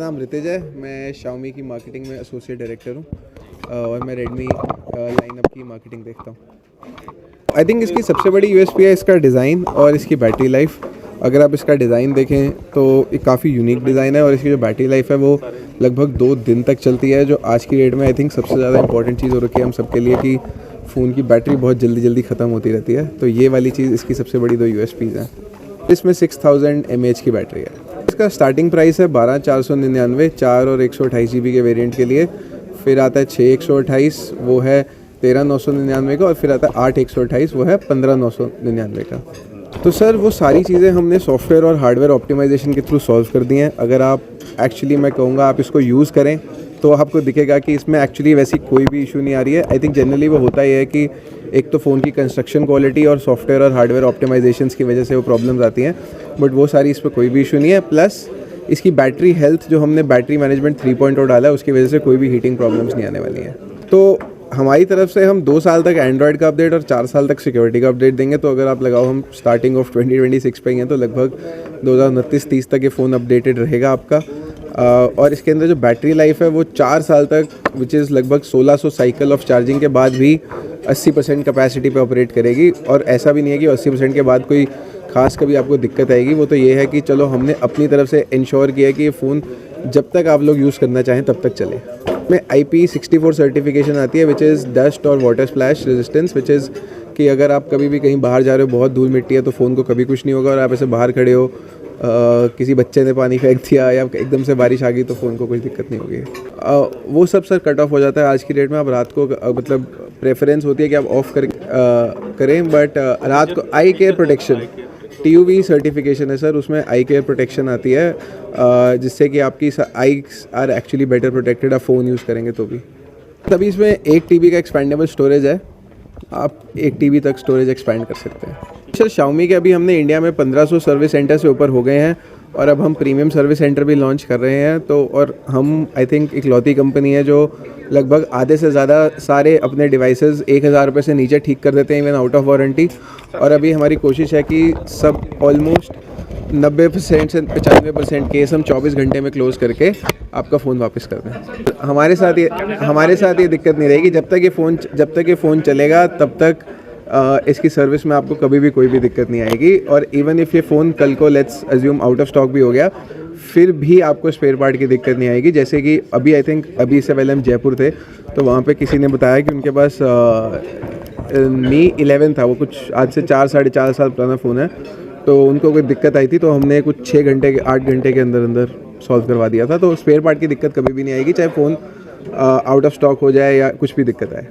नाम ऋतिज है, मैं Xiaomi की मार्केटिंग में एसोसिएट डायरेक्टर हूँ और मैं रेडमी लाइनअप की मार्केटिंग देखता हूँ। आई थिंक इसकी सबसे बड़ी यूएसपी है इसका डिज़ाइन और इसकी बैटरी लाइफ। अगर आप इसका डिज़ाइन देखें तो ये काफ़ी यूनिक डिज़ाइन है और इसकी जो बैटरी लाइफ है वो लगभग 2 दिन तक चलती है, जो आज की डेट में आई थिंक सबसे ज़्यादा इंपॉर्टेंट चीज़ हो रखी है हम सबके लिए कि फ़ोन की बैटरी बहुत जल्दी ख़त्म होती रहती है। तो ये वाली चीज़ इसकी सबसे बड़ी 2 यूएसपीज़ हैं। इसमें 6000 mAh की बैटरी है। इसका स्टार्टिंग प्राइस है 12499 4 और 128 GB के वेरिएंट के लिए। फिर आता है 6 128, वो है 13999 का, और फिर आता है 8 128, वो है 15999 का। तो सर वो सारी चीज़ें हमने सॉफ्टवेयर और हार्डवेयर ऑप्टिमाइजेशन के थ्रू सॉल्व कर दी हैं। अगर आप एक्चुअली मैं कहूँगा आप इसको यूज़ करें तो आपको दिखेगा कि इसमें एक्चुअली वैसी कोई भी इशू नहीं आ रही है। आई थिंक जनरली वो होता ही है कि एक तो फ़ोन की कंस्ट्रक्शन क्वालिटी और सॉफ्टवेयर और हार्डवेयर ऑप्टिमाइजेशंस की वजह से वो प्रॉब्लम्स आती हैं, बट वो सारी इस पर कोई भी इशू नहीं है। प्लस इसकी बैटरी हेल्थ जो हमने बैटरी मैनेजमेंट 3.0 डाला है उसकी वजह से कोई भी हीटिंग प्रॉब्लम्स नहीं आने वाली हैं। तो हमारी तरफ से हम 2 साल तक एंड्रॉयड का अपडेट और 4 साल तक सिक्योरिटी का अपडेट देंगे। तो अगर आप लगाओ हम स्टार्टिंग ऑफ 2026 पे हैं तो लगभग 2029-30 तक ये फ़ोन अपडेटेड रहेगा आपका। और इसके अंदर जो बैटरी लाइफ है वो 4 साल तक, विच इज़ लगभग 1600 साइकिल ऑफ चार्जिंग के बाद भी 80% कैपेसिटी पे ऑपरेट करेगी। और ऐसा भी नहीं है कि 80% के बाद कोई ख़ास कभी आपको दिक्कत आएगी। वो तो ये है कि चलो हमने अपनी तरफ से इंश्योर किया कि ये फ़ोन जब तक आप लोग यूज़ करना चाहें तब तक चले। में IP64 सर्टिफिकेशन आती है, विच इज़ डस्ट और water splash resistance, which is कि अगर आप कभी भी कहीं बाहर जा रहे हो, बहुत धूल मिट्टी है, तो फ़ोन को कभी कुछ नहीं होगा। और आप ऐसे बाहर खड़े हो, किसी बच्चे ने पानी फेंक दिया या एकदम से बारिश आ गई तो फ़ोन को कुछ दिक्कत नहीं होगी। वो सब सर कट ऑफ हो जाता है आज की डेट में। आप रात को मतलब प्रेफरेंस होती है कि आप ऑफ करें, बट रात को eye care protection TUV certification है सर, उसमें आई केयर प्रोटेक्शन आती है जिससे कि आपकी eyes are actually better protected आप फ़ोन यूज़ करेंगे तो भी। तभी इसमें 1 TB का एक्सपेंडेबल स्टोरेज है, आप 1 TB तक स्टोरेज एक्सपेंड कर सकते हैं। सर Xiaomi के अभी हमने इंडिया में 1500 सर्विस सेंटर से ऊपर हो गए हैं और अब हम प्रीमियम सर्विस सेंटर भी लॉन्च कर रहे हैं। तो और हम आई थिंक इकलौती कंपनी है जो लगभग आधे से ज़्यादा सारे अपने डिवाइसेस 1000 रुपये से नीचे ठीक कर देते हैं, इवन आउट ऑफ वारंटी। और अभी हमारी कोशिश है कि सब ऑलमोस्ट 90% से 95% केस हम 24 घंटे में क्लोज़ करके आपका फ़ोन वापस कर दें। हमारे साथ ये दिक्कत नहीं रहेगी। जब तक ये फ़ोन चलेगा तब तक इसकी सर्विस में आपको कभी भी कोई भी दिक्कत नहीं आएगी। और इवन इफ़ ये फ़ोन कल को let's assume out of stock भी हो गया, फिर भी आपको स्पेयर पार्ट की दिक्कत नहीं आएगी। जैसे कि अभी आई थिंक अभी इससे पहले हम जयपुर थे तो वहाँ पे किसी ने बताया कि उनके पास Mi 11 था, वो कुछ आज से 4-4.5 साल पुराना फ़ोन है, तो उनको कोई दिक्कत आई थी तो हमने कुछ 8 घंटे के अंदर सॉल्व करवा दिया था। तो स्पेयर पार्ट की दिक्कत कभी भी नहीं आएगी, चाहे फ़ोन आउट ऑफ स्टॉक हो जाए या कुछ भी दिक्कत आए।